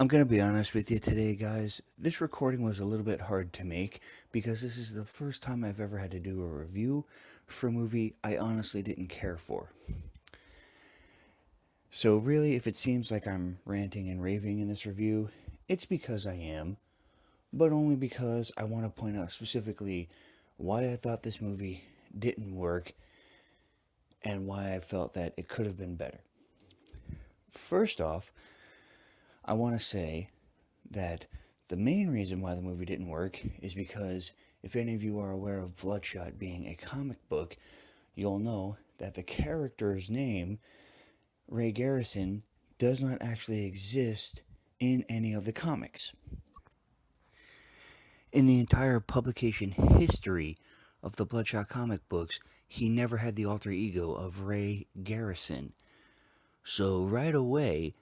I'm going to be honest with you today, guys. This recording was a little bit hard to make because this is the first time I've ever had to do a review for a movie I honestly didn't care for. So, really, if it seems like I'm ranting and raving in this review, it's because I am, but only because I want to point out specifically why I thought this movie didn't work and why I felt that it could have been better. First off, I want to say that the main reason why the movie didn't work is because if any of you are aware of Bloodshot being a comic book, you'll know that the character's name, Ray Garrison, does not actually exist in any of the comics. In the entire publication history of the Bloodshot comic books, he never had the alter ego of Ray Garrison. So right away,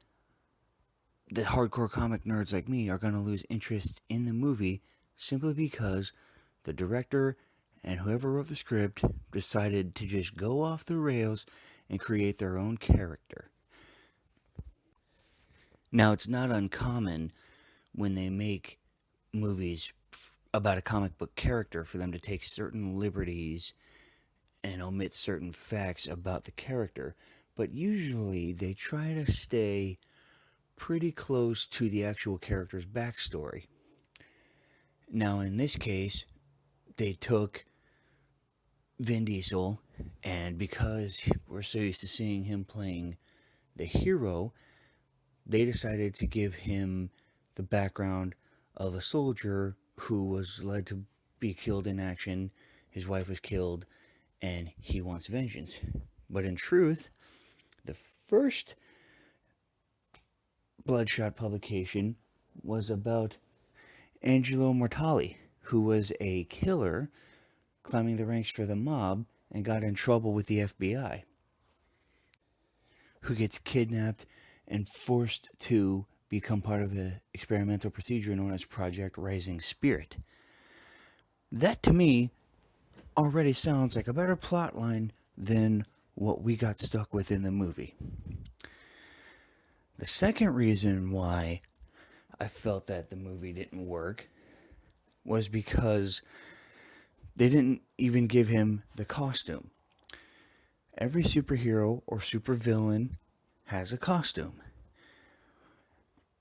the hardcore comic nerds like me are going to lose interest in the movie simply because the director and whoever wrote the script decided to just go off the rails and create their own character. Now, it's not uncommon when they make movies about a comic book character for them to take certain liberties and omit certain facts about the character, but usually they try to stay pretty close to the actual character's backstory. Now, in this case, they took Vin Diesel, and because we're so used to seeing him playing the hero, they decided to give him the background of a soldier who was led to be killed in action. His wife was killed, and he wants vengeance. But in truth, the first Bloodshot publication was about Angelo Mortali, who was a killer climbing the ranks for the mob and got in trouble with the FBI, who gets kidnapped and forced to become part of an experimental procedure known as Project Rising Spirit. That, to me, already sounds like a better plot line than what we got stuck with in the movie. The second reason why I felt that the movie didn't work was because they didn't even give him the costume. Every superhero or supervillain has a costume.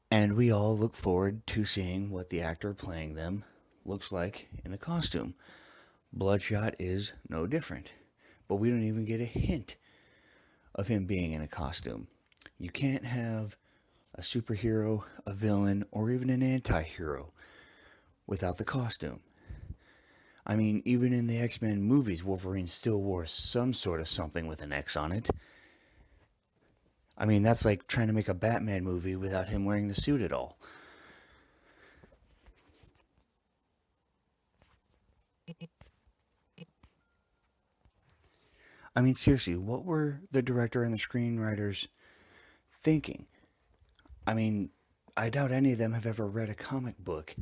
And we all look forward to seeing what the actor playing them looks like in the costume. Bloodshot is no different. But we don't even get a hint of him being in a costume. You can't have a superhero, a villain, or even an anti-hero without the costume. I mean, even in the X-Men movies, Wolverine still wore some sort of something with an X on it. I mean, that's like trying to make a Batman movie without him wearing the suit at all. I mean, seriously, what were the director and the screenwriters thinking? I mean, I doubt any of them have ever read a comic book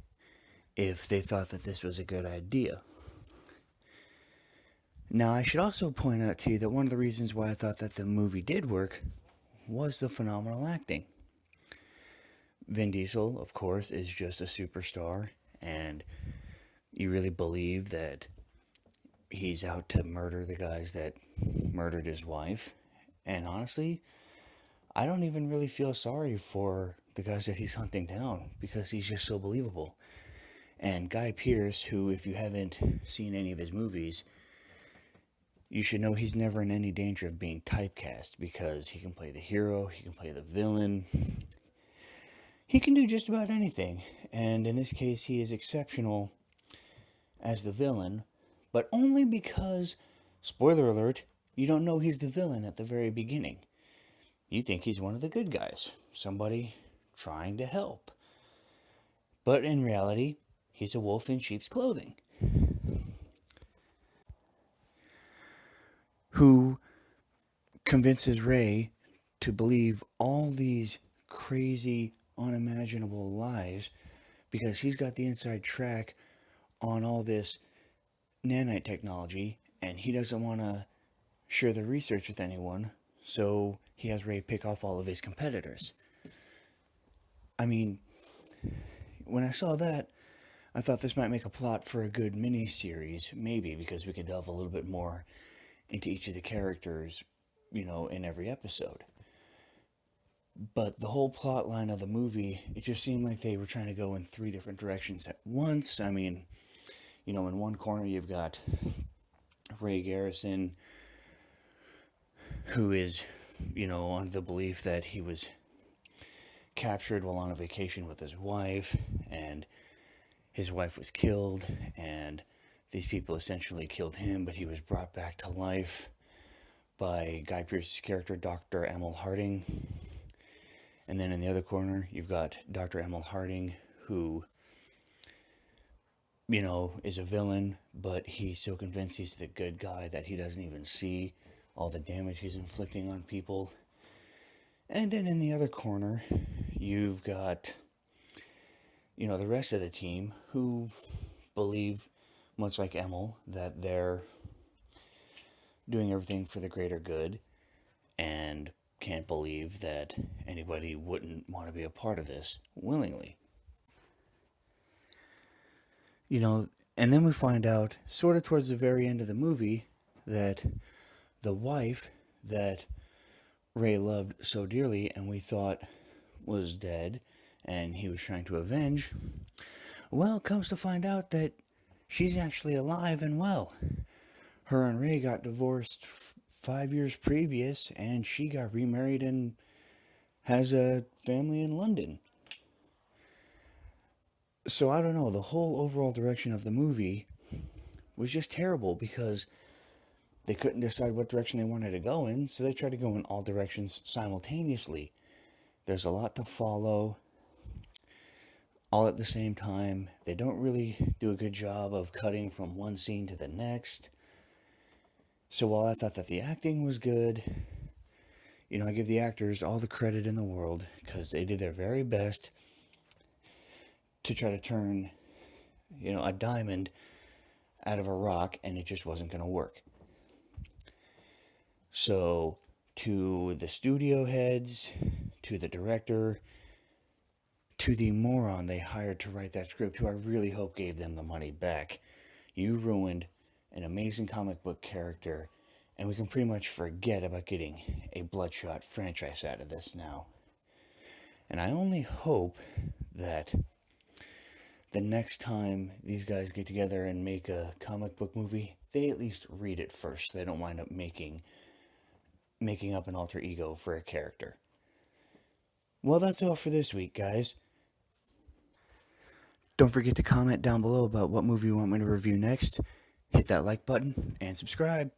if they thought that this was a good idea. Now, I should also point out to you that one of the reasons why I thought that the movie did work was the phenomenal acting. Vin Diesel, of course, is just a superstar, and you really believe that he's out to murder the guys that murdered his wife. And honestly, I don't even really feel sorry for the guys that he's hunting down because he's just so believable. And Guy Pearce, who, if you haven't seen any of his movies, you should know he's never in any danger of being typecast because he can play the hero, he can play the villain, he can do just about anything. And in this case, he is exceptional as the villain, but only because, spoiler alert, you don't know he's the villain at the very beginning. You think he's one of the good guys, somebody trying to help. But in reality, he's a wolf in sheep's clothing, who convinces Ray to believe all these crazy, unimaginable lies because he's got the inside track on all this nanite technology and he doesn't want to share the research with anyone, so he has Ray pick off all of his competitors. I mean, when I saw that, I thought this might make a plot for a good mini-series, maybe, because we could delve a little bit more into each of the characters, in every episode. But the whole plot line of the movie, it just seemed like they were trying to go in three different directions at once. I mean, in one corner you've got Ray Garrison, who is, under the belief that he was captured while on a vacation with his wife, and his wife was killed, and these people essentially killed him, but he was brought back to life by Guy Pearce's character, Dr. Emil Harding. And then in the other corner, you've got Dr. Emil Harding, who, is a villain, but he's so convinced he's the good guy that he doesn't even see all the damage he's inflicting on people. And then in the other corner, you've got, the rest of the team who believe, much like Emil, that they're doing everything for the greater good and can't believe that anybody wouldn't want to be a part of this willingly. And then we find out, sort of towards the very end of the movie, that the wife that Ray loved so dearly and we thought was dead and he was trying to avenge, well, comes to find out that she's actually alive and well. Her and Ray got divorced 5 years previous, and she got remarried and has a family in London. So I don't know, the whole overall direction of the movie was just terrible because they couldn't decide what direction they wanted to go in, so they tried to go in all directions simultaneously. There's a lot to follow, all at the same time. They don't really do a good job of cutting from one scene to the next. So while I thought that the acting was good, I give the actors all the credit in the world because they did their very best to try to turn, a diamond out of a rock, and it just wasn't going to work. So, to the studio heads, to the director, to the moron they hired to write that script, who I really hope gave them the money back, you ruined an amazing comic book character, and we can pretty much forget about getting a Bloodshot franchise out of this now. And I only hope that the next time these guys get together and make a comic book movie, they at least read it first. They don't wind up making up an alter ego for a character. Well, that's all for this week, guys. Don't forget to comment down below about what movie you want me to review next. Hit that like button and subscribe.